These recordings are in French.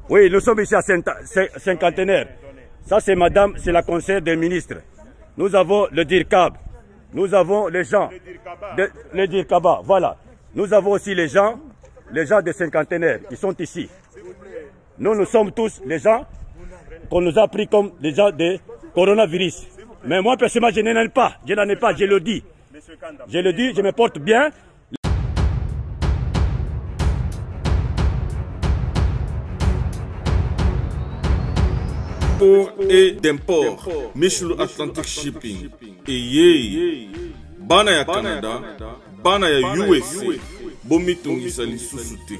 Oui, nous sommes ici à Cinquantenaire. Ça, c'est madame, c'est la conseillère des ministres. Nous avons le DIRCAB. Nous avons les gens. Le DIRCABA, voilà. Nous avons aussi les gens de Cinquantenaire qui sont ici. Nous sommes tous les gens qu'on nous a pris comme des gens de coronavirus. Mais moi, personnellement, je n'en ai pas. Je n'en ai pas, je le dis. Je le dis, je me porte bien. Et d'import, Michel Atlantic Shipping, et bana ya Canada, bana ya USA, bomitungisa lisusuti.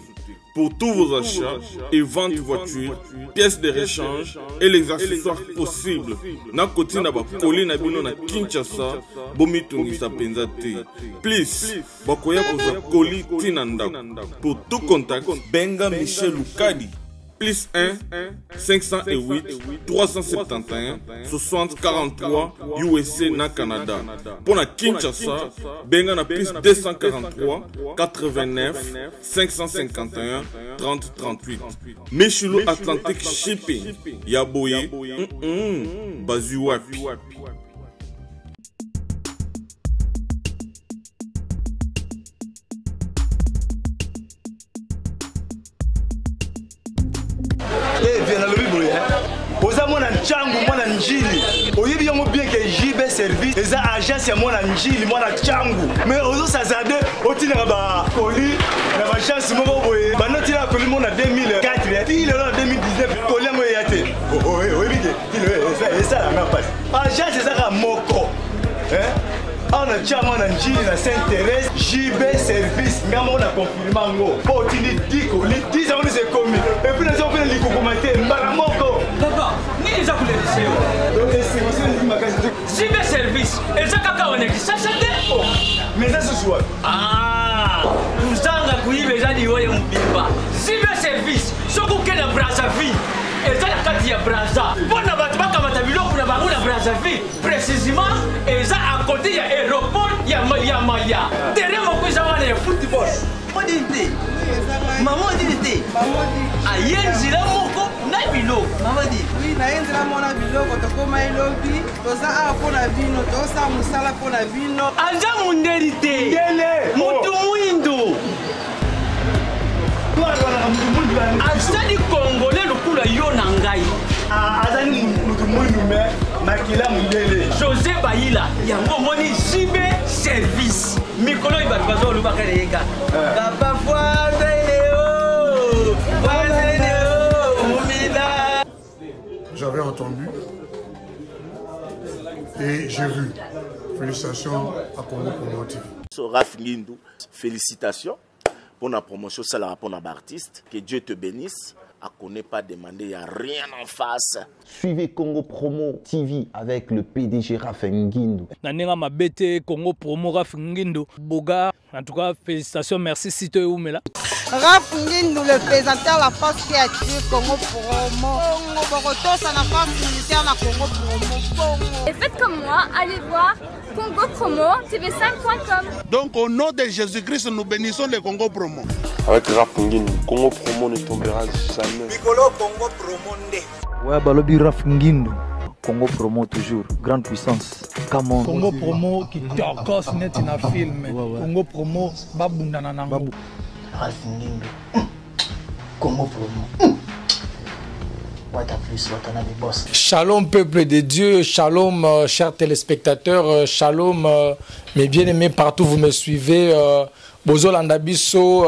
Pour tous vos achats et ventes de voitures, pièces de rechange et les accessoires possibles, na koti na ba koli na bino na Kinshasa, bomitungisa penzate. Please, bakoya koza koli tinanda. Pour tout contact, benga Michel Lukadi. Plus 1 508 371 60 43 USA na Canada. Pour la Kinshasa, benga na plus 243 89 551 30 38. Michelo Atlantic Shipping. Yaboye, Bazuwapi. Oza mwana nchangu mwana njili oyibi yango bien que JB service eza agence ya mwana njili mwana nchangu mais ozo sazade otinaka ba koli na ba chance moko boye banoti la koli mona 2004 ti lelo na 2019 koli yango ya te oyibi te ti lelo eza la même passe agence eza moko on a déjà mon njili na Saint-Thérèse JB service ngamo na confirmer ngo po tindi diko li 10 ans c'est commis et puis les autres les commenter mbala moko papa ni za kuleliseo donc c'est aussi une magasin JB service et ça kaka on est ça c'était mais ça ce soir uzanga kuibe jadi wewe mbimba JB service soko kena Brazzaville eza na kati ya Brazza bona batu bakamata biloko na bango na Brazzaville précisément eza à côté ya aéroport ya Maya terrain moko eza wana ya football modité maman dit ayenzila moko na biloko maman dit oui naenzila mona biloko tokoma elobi toza a pona vino tosa musala pona vino anja mundelite yele mutu muindo azali congolais lokula yo na ngai azali mutu muindo me makila mundele José Bayila yango moni JB service mikolo ibatu bazolubaka leka papa J'avais entendu et j'ai vu. Félicitations à Congo Promo TV. Raf Ngindou, félicitations pour la promotion, c'est la pour l'artiste. Que Dieu te bénisse. À connaît pas demander, il n'y a rien en face. Suivez Congo Promo TV avec le PDG Raf Ngindou. Nanenga mabete Congo Promo Raf Ngindou. Boga, en tout cas, félicitations, merci Sito Oumela. Raf Ngindou, le présentateur la force créative Congo Promo. Borotos à la force militaire na Congo Promo. Et faites comme moi, allez voir Congo Promo, tv5.com. Donc au nom de Jésus-Christ, nous bénissons le Congo Promo. Avec Raf Ngindou, Congo Promo ne tombera jamais. Piccolo Congo Promo nde. Ouais, balobi Raf Ngindou. Congo Promo toujours, grande puissance. Come on. Congo Promo qui t'orcos net na film. Congo Promo babunda na nango. Raf Ngindou. Congo Promo. Shalom peuple de Dieu, shalom chers téléspectateurs, shalom mes bien-aimés partout vous me suivez. Bozolanda biso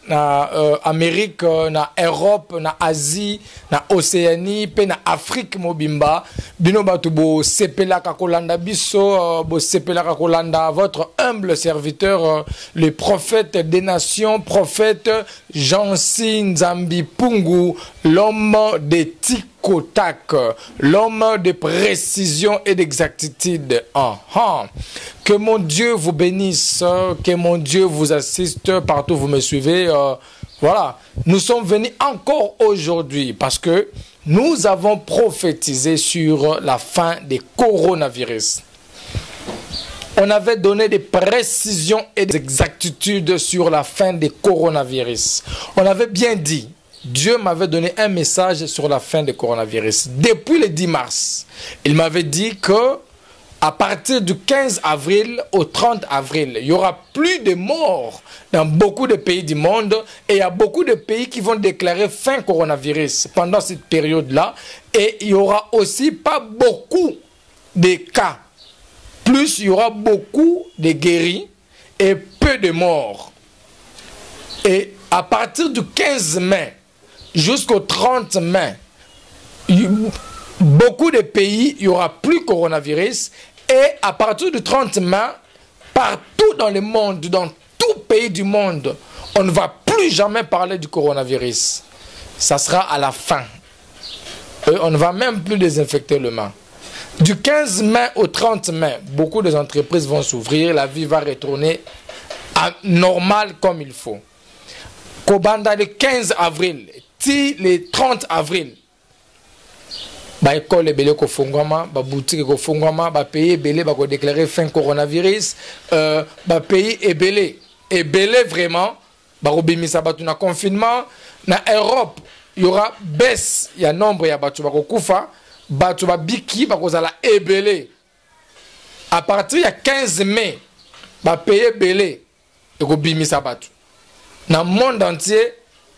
na Amérique, na Europe, na Asie, na Océanie, pe na Afrique mobimba. Bino batu bo sepelaka kolanda biso, bo sepelaka kolanda votre humble serviteur, le prophète des nations, prophète Jansi Nzambi Pungu, l'homme des Tikotak, l'homme de précision et d'exactitude. Que mon Dieu vous bénisse, que mon Dieu vous assiste partout où vous me suivez. Voilà, nous sommes venus encore aujourd'hui parce que nous avons prophétisé sur la fin des coronavirus. On avait donné des précisions et des exactitudes sur la fin des coronavirus. On avait bien dit Dieu m'avait donné un message sur la fin du coronavirus. Depuis le 10 mars, il m'avait dit que à partir du 15 avril au 30 avril, il y aura plus de morts dans beaucoup de pays du monde et il y a beaucoup de pays qui vont déclarer fin coronavirus pendant cette période-là et il y aura aussi pas beaucoup de cas. Plus il y aura beaucoup de guéris et peu de morts. Et à partir du 15 mai jusqu'au 30 mai, beaucoup de pays, il n'y aura plus coronavirus. Et à partir du 30 mai, partout dans le monde, dans tout pays du monde, on ne va plus jamais parler du coronavirus. Ça sera à la fin. Et on ne va même plus désinfecter le main. Du 15 mai au 30 mai, beaucoup d'entreprises vont s'ouvrir, la vie va retourner à normal comme il faut. Kobanda le 15 avril, le 30 avril, ba école ebele ko fongwama, ba boutique ko fongwama, ba pays ebele ba ko déclarer fin coronavirus, ba pays ebele vraiment ba robimisa batu na confinement. Na Europe, il y aura baisse, il y a nombre ya batu ba ko kufa, batu ba biki ba ko zala ebele. À partir ya 15 mai, ba pays ebele e ko bimisa batu. Dans le monde entier,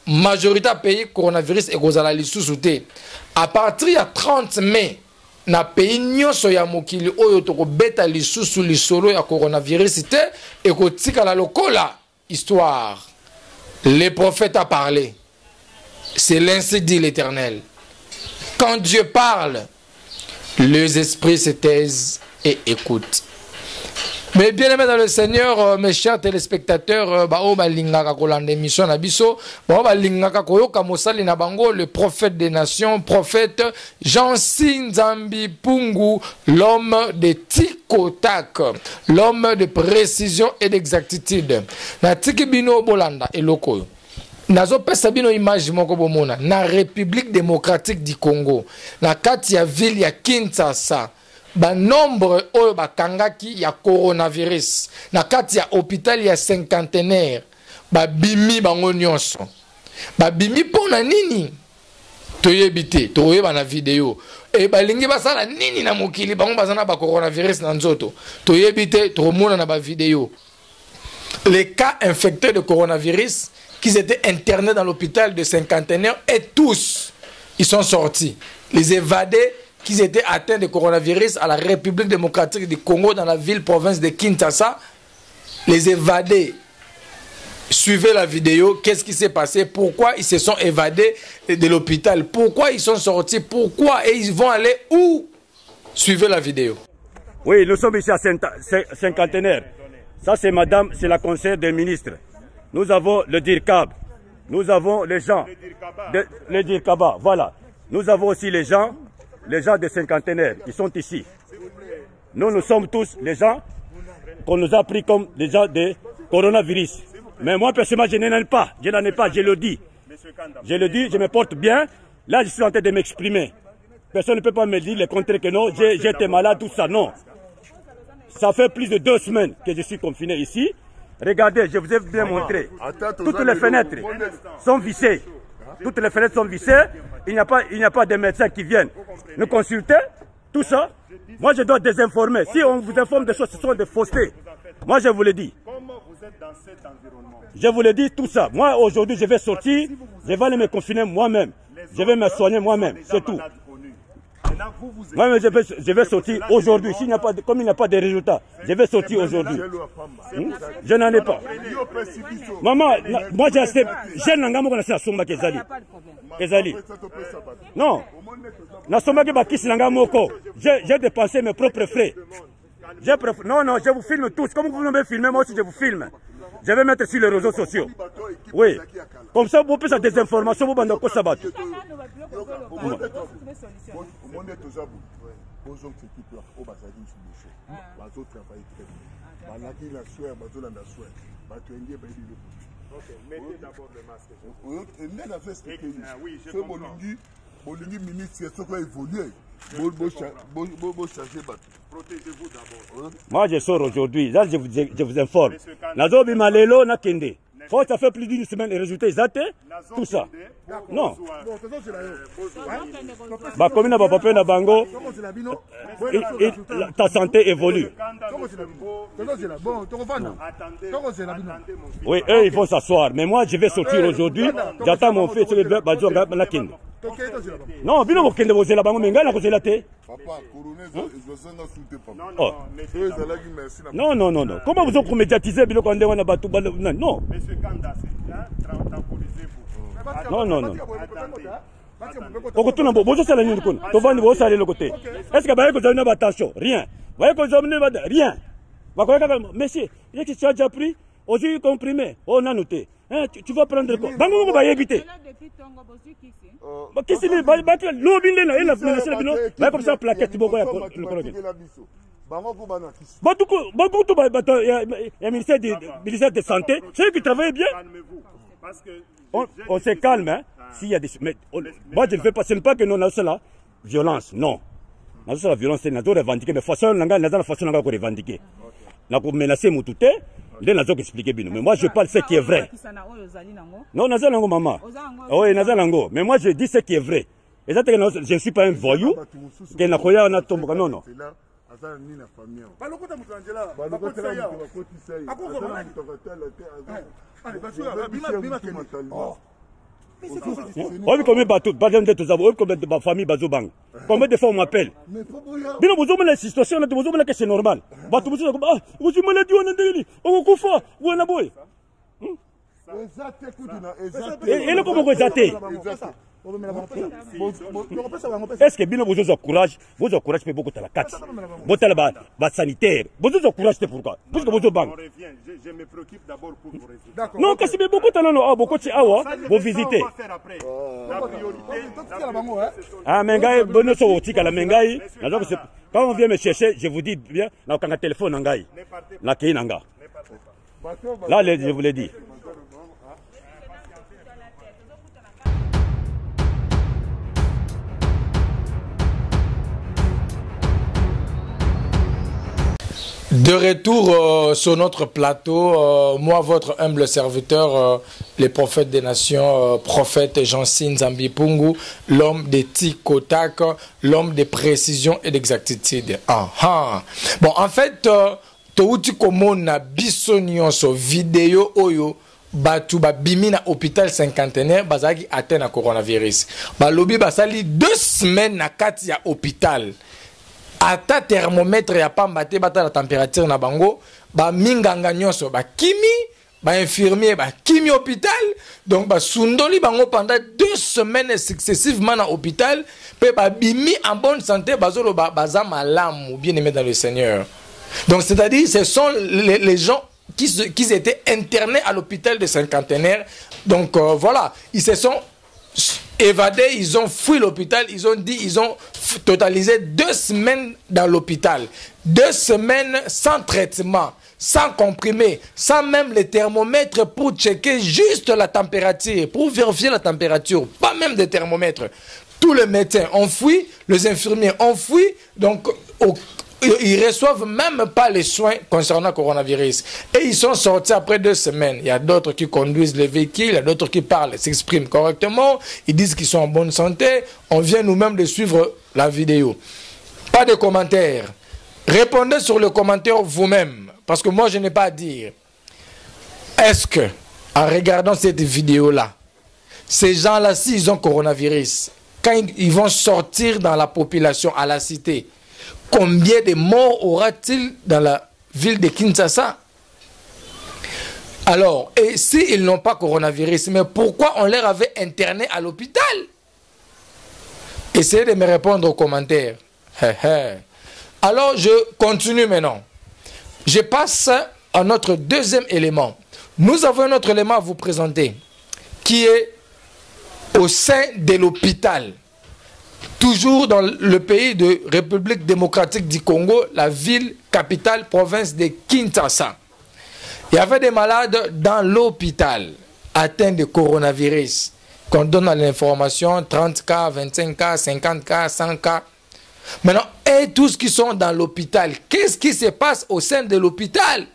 majorité des pays coronavirus et gozala lisusu te. À partir du 30 mai, na pays nyonso ya mokili oyo toko beta lisusu lisolo ya coronavirus te et ko tika la lokola histoire. Le prophète a parlé. C'est l'ainsi dit l'Éternel. Quand Dieu parle, les esprits se taisent et écoutent. Mais bien aimé dans le Seigneur, mes chers téléspectateurs, le prophète des nations, prophète Jean-Sin Nzambi Pungu, l'homme de Tikotak, l'homme de précision et d'exactitude. Na Tikibino Bolanda et Lokoyo. Nazo pesa bino image moko bomona na République démocratique du Congo, na kati ya ville ya Kinshasa. Ba nombre oyo bakangaki ya coronavirus na kati ya hôpital ya cinquantenaire ba bimi bango nyonso ba bimi pona nini toyebite toyeba na video e balingi basala nini na mokili bango bazana ba coronavirus na nzoto toyebite tomona na ba video. Les cas infectés de coronavirus qui étaient internés dans l'hôpital de cinquantenaire et tous ils sont sortis, les évadés qui étaient atteints de coronavirus à la République démocratique du Congo dans la ville-province de Kinshasa. Les évadés, suivez la vidéo, qu'est-ce qui s'est passé, pourquoi ils se sont évadés de l'hôpital, pourquoi ils sont sortis, pourquoi et ils vont aller où. Suivez la vidéo. Oui, nous sommes ici à cinquantenaire. Ça c'est madame, c'est la conseillère des ministres. Nous avons le DIRCAB, nous avons les gens, le DIRCABA, voilà. Nous avons aussi les gens de cinquantenaire, ils sont ici. Nous sommes tous les gens qu'on nous a pris comme des gens de coronavirus. Mais moi, personnellement, je n'en ai pas. Je n'en ai pas, je le dis. Je le dis, je me porte bien. Là, je suis en train de m'exprimer. Personne ne peut pas me dire le contraire que non, j'étais malade, tout ça. Non. Ça fait plus de 2 semaines que je suis confiné ici. Regardez, je vous ai bien montré. Toutes les fenêtres sont vissées. Toutes les fenêtres sont vissées. Il n'y a pas de médecins qui viennent nous consulter. Tout ça, moi je dois désinformer. Si on vous informe des choses, ce sont des faussetés. Moi je vous le dis. Comment vous êtes dans cet environnement? Je vous le dis tout ça. Moi aujourd'hui je vais sortir, je vais aller me confiner moi-même. Je vais me soigner moi-même, c'est tout. Moi je vais sortir aujourd'hui. Comme il n'y a pas de résultats, je vais sortir aujourd'hui. Je n'en ai pas. Maman, moi j'ai acheté. J'ai la somba Kezali. Non. La somba j'ai dépensé mes propres frais. Non, je vous filme tous. Comme vous me filmez, moi aussi je vous filme. Je vais mettre sur les réseaux sociaux. Oui. Comme ça, vous pouvez des informations, vous bandez ça battre. Mettez d'abord le masque. Oui, je comprends. Protégez-vous d'abord. Moi, je sors aujourd'hui. Là, je vous informe. Nazobi Malelo Nakende. Faut ça fait plus d'une semaine et résultat ils attaquent tout ça. Non. Bah comme na papa na bango. Ta santé évolue. Oui, eux ils vont s'asseoir, mais moi je vais sortir aujourd'hui. J'attends mon fils sur le bazo na kin. Non, bino bokende bozela bango menga na kozela te. Papa, colonel, non, non, non, non. Comment vous avez médiatisé Bilo Kandé wana batu non. Monsieur Kanda, temporisez-vous. Non, non, non. Est-ce que vous avez attention? Rien. Vous voyez que vous avez rien. Monsieur, tu as déjà pris aussi comprimé. On a noté. Tu vas prendre quoi? Bango va éviter. Qu'est-ce que c'est? Comme ça, plaquette. Il y a ministère de santé. C'est eux qui travaillent bien. On se calme, hein. S'il y a des... Mais, moi, je ne fais pas, ce n'est pas que nous avons cela. Violence, non. Nous avons la violence, c'est nous revendiquer. Mais façon, nous avons la façon de revendiquer. Nous avons menacé Moutouté. Nous avons expliqué. Mais moi, je parle ce qui est vrai. Non, nous avons maman. Oui, nous avons. Mais moi, je dis ce qui est vrai. Et ça, je ne suis pas un voyou. Que nous avons non, non. Combien de familles Bazobang? Combien de fois on m'appelle? Bien, vous avez la situation, vous avez que c'est normal. Vous avez maladie, on a couffé, vous avez boy. Et le comment vous êtes? Est-ce que bien vous avez courage? Vous avez courage pour beaucoup de la carte. Vous avez la sanitaire. Vous avez courage pourquoi? Parce que vous avez banque. Je me préoccupe d'abord pour vos résultats. Non, parce que beaucoup de talents, beaucoup de awa, vous visitez. Ah, Mengaï, bonne sortie à la Mengaï. Quand on vient me chercher, je vous dis bien, là, quand on a téléphone, Nangaï. Là, qui est Nanga. Là, je vous l'ai dit. De retour sur notre plateau, moi, votre humble serviteur, le prophète des nations, prophète Jansin Zambipungu, l'homme de Tikotak, l'homme de précision et d'exactitude. Bon, en fait, touti komo na biso nyonso vidéo oyo batu babimi na hôpital cinquantenaire bazaki atteint na coronavirus. Balobi basali 2 semaines na kati ya hôpital. Ata thermomètre ya pamba te bata la température na bango ba minganga nyonso ba kimi ba infirmier ba kimi hôpital donc ba sundoli bango pendant 2 semaines successivement na hôpital pe ba bimi en bonne santé bazolo baza malamu bien aimé dans le Seigneur. Donc c'est-à-dire ce sont les gens qui étaient internés à l'hôpital de cinquantenaire. Donc voilà, ils se sont évadés, ils ont fui l'hôpital, ils ont totalisé 2 semaines dans l'hôpital, 2 semaines sans traitement, sans comprimé, sans même les thermomètres pour checker juste la température, pour vérifier la température, pas même de thermomètres. Tous les médecins ont fui, les infirmiers ont fui, donc ils reçoivent même pas les soins concernant le coronavirus. Et ils sont sortis après 2 semaines. Il y a d'autres qui conduisent les véhicules, il y a d'autres qui parlent, s'expriment correctement, ils disent qu'ils sont en bonne santé. On vient nous-mêmes de suivre la vidéo. Pas de commentaires. Répondez sur le commentaire vous-même, parce que moi je n'ai pas à dire. Est-ce que, en regardant cette vidéo-là, ces gens-là, s'ils ont coronavirus, quand ils vont sortir dans la population, à la cité, combien de morts aura-t-il dans la ville de Kinshasa? Alors, et s'ils n'ont pas coronavirus, mais pourquoi on leur avait interné à l'hôpital? Essayez de me répondre aux commentaires. Alors, je continue maintenant. Je passe à notre deuxième élément. Nous avons un autre élément à vous présenter, qui est au sein de l'hôpital. Toujours dans le pays de République démocratique du Congo, la ville capitale, province de Kinshasa. Il y avait des malades dans l'hôpital atteints de coronavirus. Qu'on donne l'information, 30 cas, 25 cas, 50 cas, 100 cas. Maintenant, et tous qui sont dans l'hôpital, qu'est-ce qui se passe au sein de l'hôpital?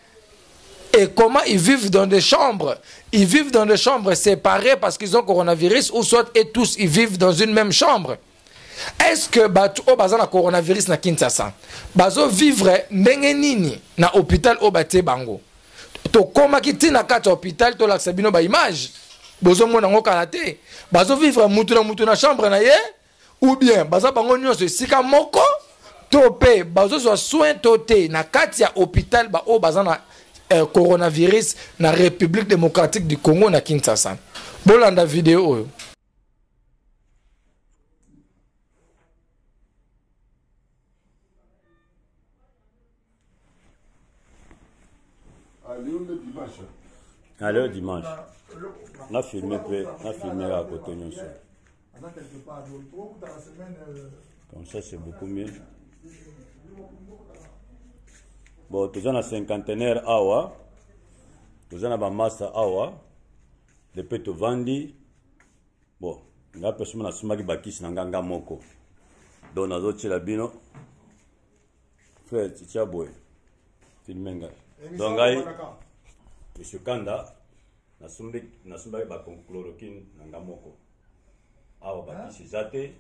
Et comment ils vivent dans des chambres? Ils vivent dans des chambres séparées parce qu'ils ont coronavirus, ou soit et tous ils vivent dans une même chambre. Est-ce que batu o bazana coronavirus na Kinshasa bazo vivre ndenge nini na hôpital o baté bango? To koma kiti na kati hôpital to la sabino ba image bozo mona ngo kalaté bazo vivre mutu na chambre na ye, ou bien baza bango nyonso sika moko to pe bazo so soin toté na kati ya hôpital ba o bazana coronavirus na République démocratique du Congo na Kinshasa. Bolanda vidéo oyo. Allez, dimanche. On a filmé à côté de nous. Comme ça, c'est beaucoup mieux. Bon, tous en cinquantenaire awa. Tous en massa awa. Depuis tout vendi. Bon, on a personne à sumaki bakis nanganga moko. Donc, on a d'autres labino. Frère, titia boy. Filmenga. Donc, Monsieur Kanda, nasumbi ba chloroquine nanga moko. Awa bakisi zate,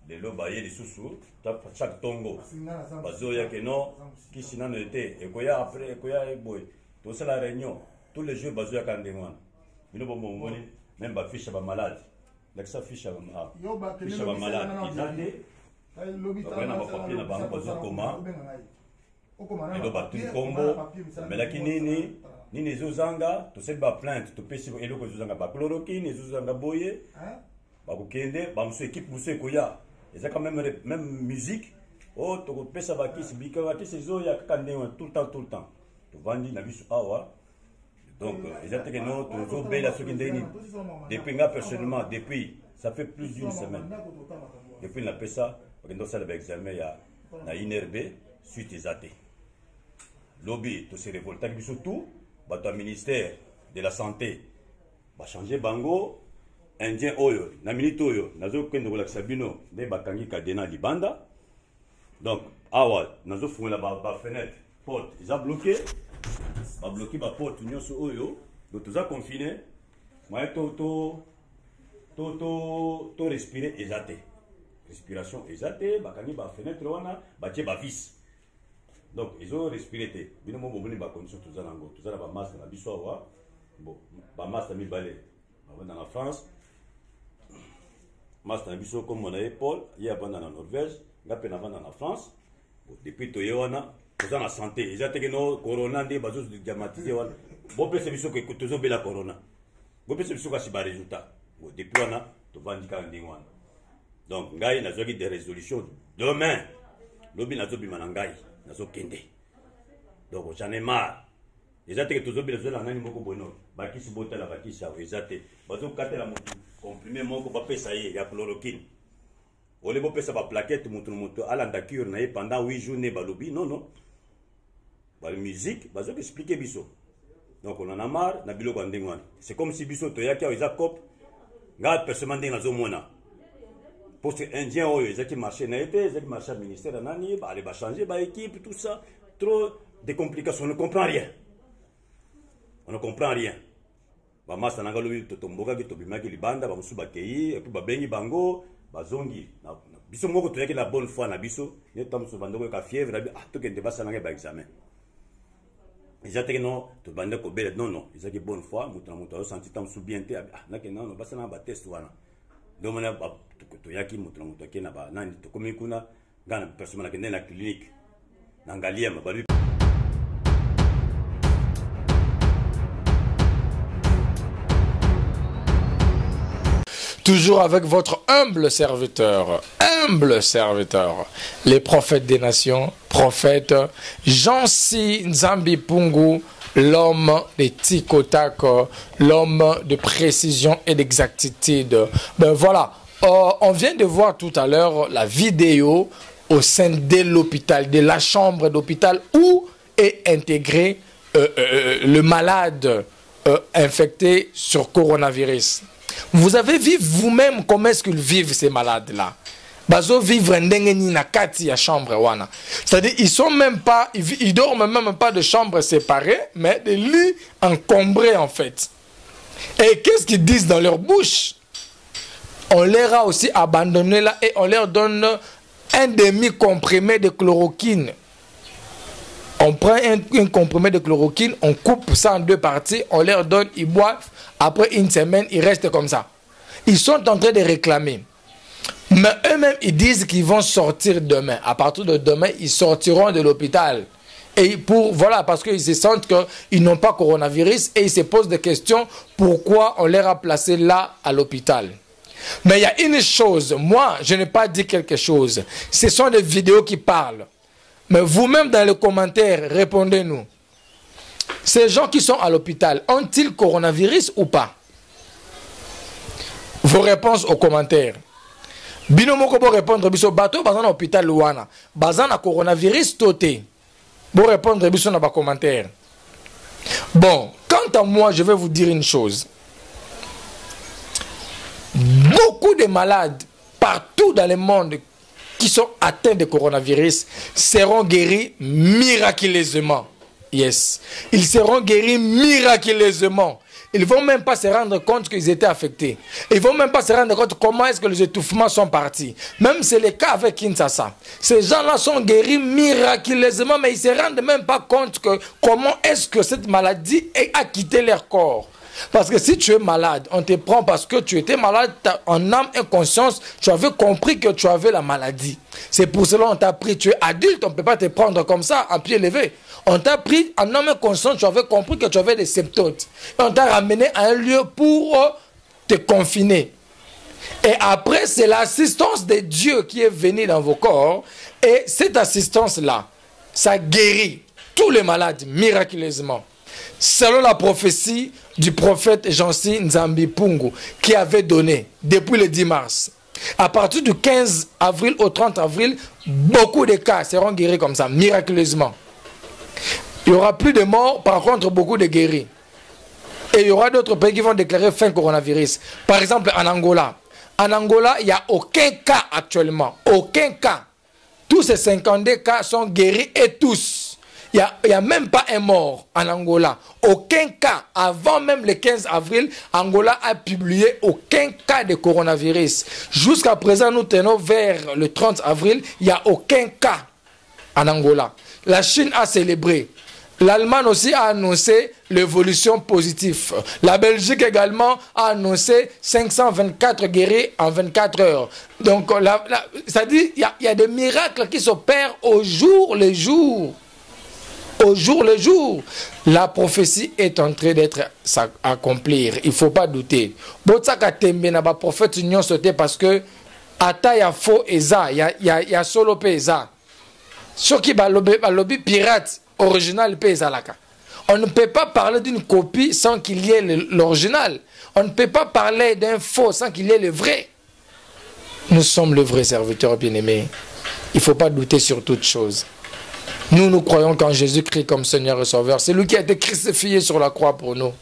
de lo baye li susu, chaque tongo. Bazo ya que non, kisi nano été, ekoya après, ekoya boy. Tout ça la réunion, tous les jours bazo ya kandengwana. Bino bo moni, même ba fiche ba malade. Donc ça fiche ba malade. Izate, okona ba papier na bango bazo koma. Elo batu kombo, melaki nini zozanga, to seba plainte, to pesi eloko zozanga ba chloroquine, zozanga boye, ba kokende, ba muso équipe muso ekoya. Eza quand même musique. Oh, to pesa ba kisi bika ba kisi zoya kandenga tout le temps. To vandi na biso awa. Donc, eza teke no to zo bela soki ndeni. Depuis nga personnellement, depuis ça fait plus d'une semaine. Depuis la pesa, parce que ça le examen ya na INRB suite ezate. Lobby, tout se révolté, surtout, le ministère de la Santé va changer bango, indien oyo, na minute oyo, nazo kendo la sabino, de bakangi kadena libanda. Donc, awa, nazo fungula ba fenêtre, porte, ils ont bloqué ba porte, nyonso oyo, donc tout ça confiné, moi to respirer ezate. Respiration ezate, bakangi ba fenêtre wana, ba tie ba vis. Donc, ils ont respiré. Ils ont dit que condition tout ça va masque na biso wa. Bon, ba masque mi balé. Dans la France, masque na biso comme on a Paul, il y a pendant en Norvège, ngapé na vanda en France. Bon, depuis to yona, tout la santé. Ils ont dit que no corona ndé bazo diamatiser wana. Bon pese biso que tozo bela corona. Bon pese biso ka si ba résultat. Bon, depuis wana to vandika ndingwana. Donc, ngai na zoki des résolutions demain. Lobi na zobi manangai. Donc j'en ai marre. Les athées que tous les besoins n'ont pas beaucoup bonheur. Baki si botte la baki ça. Les athées. Bazo kate la moto. Comprimé mon ko papé ça y est. Il y a chloroquine. On les bopé ça va plaquette moto. Alanda cure na pendant 8 jours ne balobi. Non. Bah musique. Bazo expliquer biso. Donc on en a marre. Na bilo kwandengwan. C'est comme si biso to yaki a cop. Ngat personne ndeng zo mona. Pour ces Indiens, ils ont marché na été, ils ont marché au ministère de Nani, ils vont changer l'équipe, tout ça. Trop de complications, on ne comprend rien. On ne comprend rien. Bamasa nangalobi totomboka ki tobimaki libanda, bamusu bakei, et puis babengi bango, bazongi. Biso moko toyaki la bonne foi na biso, ne tamusu bandoko ka fièvre, to kende basa nanga ba examen. Ils ont dit non, to bande ko bele non, ils ont dit bonne foi, mutu senti tamusu bien te, non, basa na ba test wana. Donc, on a toyaki mutu ke na ba nani to komi kuna ngana personne na kende na clinique na ngaliema ba. Toujours avec votre humble serviteur, les prophètes des nations, prophète Jean-Si Nzambi Pungu, l'homme de Tikotako, l'homme de précision et d'exactitude. Ben voilà, on vient de voir tout à l'heure la vidéo au sein de l'hôpital, de la chambre d'hôpital où est intégré le malade infecté sur coronavirus. Vous avez vu vous-même comment est-ce qu'ils vivent ces malades-là. bazo vivre ndenge ni na kati ya chambre wana. C'est-à-dire ils dorment même pas de chambres séparées, mais des lits encombrés en fait. Et qu'est-ce qu'ils disent dans leur bouche? On leur a aussi abandonné là et on leur donne un demi-comprimé de chloroquine. On prend un comprimé de chloroquine, on coupe ça en deux parties, on leur donne, ils boivent, après une semaine, ils restent comme ça. Ils sont en train de réclamer. Mais eux-mêmes, ils disent qu'ils vont sortir demain. À partir de demain, ils sortiront de l'hôpital. Et voilà, parce qu'ils se sentent qu'ils n'ont pas coronavirus et ils se posent des questions pourquoi on les a placés là à l'hôpital. Mais il y a une chose, moi, je n'ai pas dit quelque chose. Ce sont des vidéos qui parlent. Mais vous-même, dans les commentaires, répondez-nous. Ces gens qui sont à l'hôpital, ont-ils coronavirus ou pas? Vos réponses aux commentaires. Binomoko pour répondre, biso bateau, bazan à l'hôpital Luana. Bazan à coronavirus, toté. Pour répondre, biso dans les commentaires. Bon, quant à moi, je vais vous dire une chose. Beaucoup de malades partout dans le monde qui sont atteints de coronavirus seront guéris miraculeusement. Yes. Ils seront guéris miraculeusement. Ils ne vont même pas se rendre compte qu'ils étaient affectés. Ils ne vont même pas se rendre compte comment est-ce que les étouffements sont partis. Même c'est le cas avec Kinshasa. Ces gens-là sont guéris miraculeusement, mais ils ne se rendent même pas compte que comment est-ce que cette maladie a quitté leur corps. Parce que si tu es malade, on te prend parce que tu étais malade en âme et conscience, tu avais compris que tu avais la maladie. C'est pour cela qu'on t'a pris, tu es adulte, on ne peut pas te prendre comme ça, en pied levé. On t'a pris en âme et conscience, tu avais compris que tu avais des symptômes. Et on t'a ramené à un lieu pour te confiner. Et après, c'est l'assistance de Dieu qui est venue dans vos corps. Et cette assistance-là, ça guérit tous les malades miraculeusement. Selon la prophétie du prophète Jansi Nzambi Pungu, qui avait donné depuis le 10 mars. À partir du 15 avril au 30 avril, beaucoup de cas seront guéris comme ça, miraculeusement. Il n'y aura plus de morts, par contre beaucoup de guéris. Et il y aura d'autres pays qui vont déclarer fin coronavirus. Par exemple en Angola. En Angola, il n'y a aucun cas actuellement. Aucun cas. Tous ces 52 cas sont guéris et tous. Il n'y a même pas un mort en Angola. Aucun cas. Avant même le 15 avril, Angola a publié aucun cas de coronavirus. Jusqu'à présent, nous tenons vers le 30 avril, il n'y a aucun cas en Angola. La Chine a célébré. L'Allemagne aussi a annoncé l'évolution positive. La Belgique également a annoncé 524 guéris en 24 heures. Donc, ça dit, il y a des miracles qui s'opèrent au jour le jour. Au jour le jour, la prophétie est en train d'être accomplie. Il ne faut pas douter. Botsaka tembe na ba prophète union sauté parce que ata ya faux eza, ya solo pe eza. Soki ba lobby pirate original pe ezalaka. On ne peut pas parler d'une copie sans qu'il y ait l'original. On ne peut pas parler d'un faux sans qu'il y ait le vrai. Nous sommes le vrai serviteur bien-aimé. Il ne faut pas douter sur toute chose. Nous, nous croyons qu'en Jésus-Christ comme Seigneur et Sauveur. C'est lui qui a été crucifié sur la croix pour nous.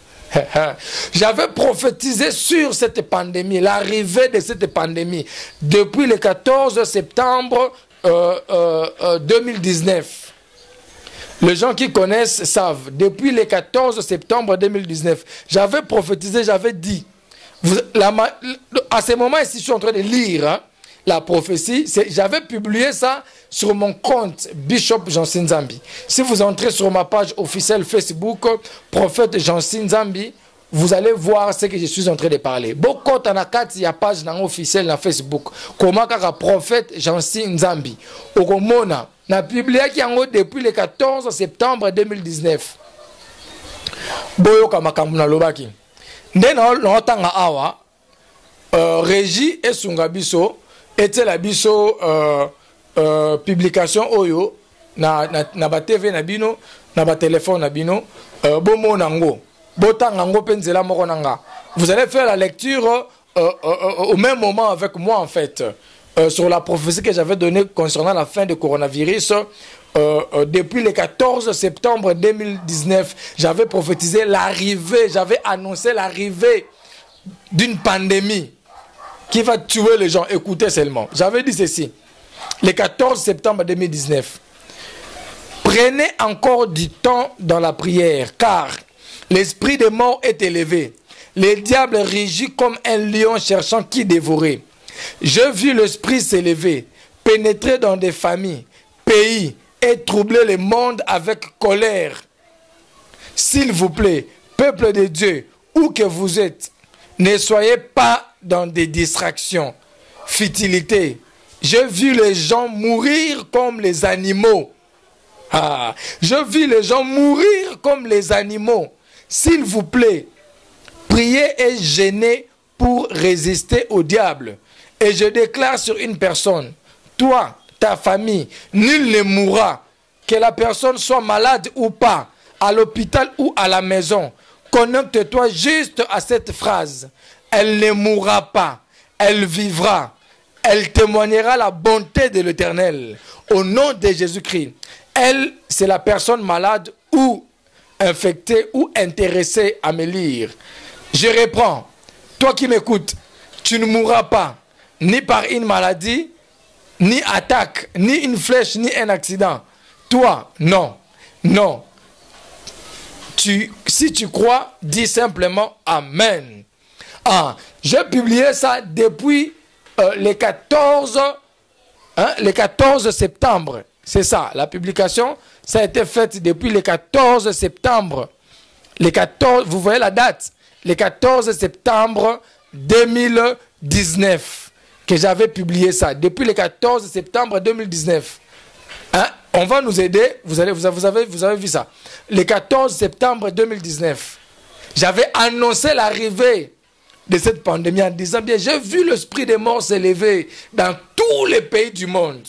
J'avais prophétisé sur cette pandémie, l'arrivée de cette pandémie, depuis le 14 septembre 2019. Les gens qui connaissent savent, depuis le 14 septembre 2019, j'avais prophétisé, j'avais dit, à ce moment ici, je suis en train de lire la prophétie, j'avais publié ça sur mon compte Bishop Jansi Nzambi. Si vous entrez sur ma page officielle Facebook, prophète Jansi Nzambi, vous allez voir ce que je suis en train de parler. Beaucoup de il y a page officielle dans Facebook. Comment un prophète Jansi Nzambi. Okomona, na publié qui en depuis le 14 septembre 2019. Boyo kamakamuna lobaki. Ndena lotanga awa Régie et Sungabiso était la biso publication oyo na ba TV na bino na ba téléphone na bino bomo nango botanga ngo penzela moko nanga. Vous allez faire la lecture au même moment avec moi en fait sur la prophétie que j'avais donnée concernant la fin du coronavirus. Depuis le 14 septembre 2019, j'avais prophétisé l'arrivée, j'avais annoncé l'arrivée d'une pandémie. qui va tuer les gens. Écoutez seulement. J'avais dit ceci. Le 14 septembre 2019. Prenez encore du temps dans la prière, car l'esprit des morts est élevé. Le diable rugit comme un lion cherchant qui dévorer. Je vis l'esprit s'élever, pénétrer dans des familles, pays et troubler le monde avec colère. S'il vous plaît, peuple de Dieu, où que vous êtes, ne soyez pas dans des distractions, futilités. Je vis les gens mourir comme les animaux. Ah, je vis les gens mourir comme les animaux. S'il vous plaît, priez et jeûnez pour résister au diable. Et je déclare sur une personne, toi, ta famille, nul ne mourra, que la personne soit malade ou pas, à l'hôpital ou à la maison. Connecte-toi juste à cette phrase. Elle ne mourra pas, elle vivra. Elle témoignera la bonté de l'Éternel. Au nom de Jésus-Christ. Elle, c'est la personne malade ou infectée ou intéressée à me lire. Je reprends. Toi qui m'écoutes, tu ne mourras pas, ni par une maladie, ni attaque, ni une flèche, ni un accident. Toi, non. Non. Si tu crois, dis simplement Amen. Ah, j'ai publié ça depuis le 14 septembre. C'est ça, la publication, ça a été faite depuis le 14 septembre. Le 14, vous voyez la date? Le 14 septembre 2019 que j'avais publié ça. Depuis le 14 septembre 2019. Hein? On va nous aider. Vous avez vu ça. Le 14 septembre 2019. J'avais annoncé l'arrivée de cette pandémie en disant bien, j'ai vu l'esprit des morts s'élever dans tous les pays du monde.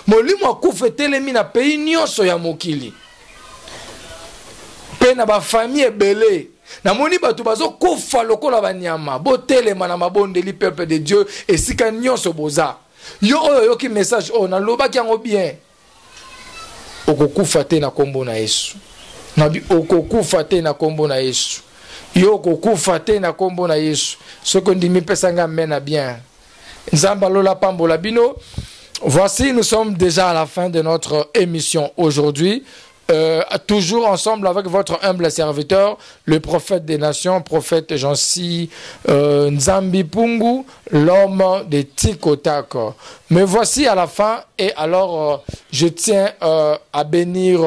Molimo akufetelemi na pays nyonso ya mokili. Pe na ba famille ebele. Na moni batu bazo kufa lokola banyama. Botelema na mabondeli peuple de Dieu esika nyonso boza. Yo oyo ki message o na loba ki yango bien. Okokufa te na kombo na Yesu. Nabi okokufa te na kombo na Yesu. Yo okokufa te na kombo na Yesu. Soko ndimi pesanga mena bien. Nzamba lola pambola bino. Voici, nous sommes déjà à la fin de notre émission aujourd'hui. Toujours ensemble avec votre humble serviteur, le prophète des nations, prophète Jansi Nzambi Pungu, l'homme de Tikotako. Mais voici à la fin, et alors je tiens à bénir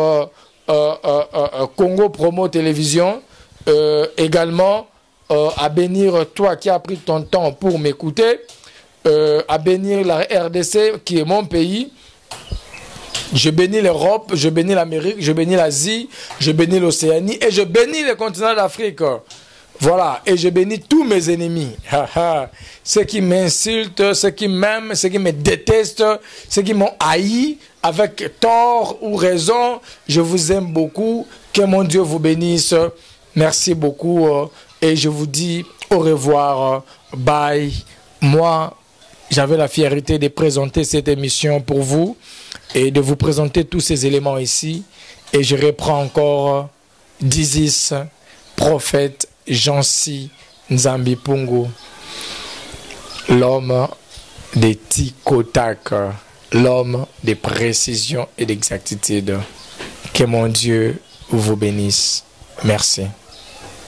Congo Promo Télévision, également à bénir toi qui as pris ton temps pour m'écouter. À bénir la RDC qui est mon pays. Je bénis l'Europe, je bénis l'Amérique, je bénis l'Asie, je bénis l'Océanie et je bénis le continent d'Afrique. Voilà, et je bénis tous mes ennemis. Ceux qui m'insultent, ceux qui m'aiment, ceux qui me détestent, ceux qui m'ont haï avec tort ou raison. Je vous aime beaucoup. Que mon Dieu vous bénisse. Merci beaucoup et je vous dis au revoir. Bye. Moi, j'avais la fierté de présenter cette émission pour vous et de vous présenter tous ces éléments ici. Et je reprends encore Dizis, prophète Jansi Nzambi Pungu, l'homme de Tikotak, l'homme de précision et d'exactitude. Que mon Dieu vous bénisse. Merci.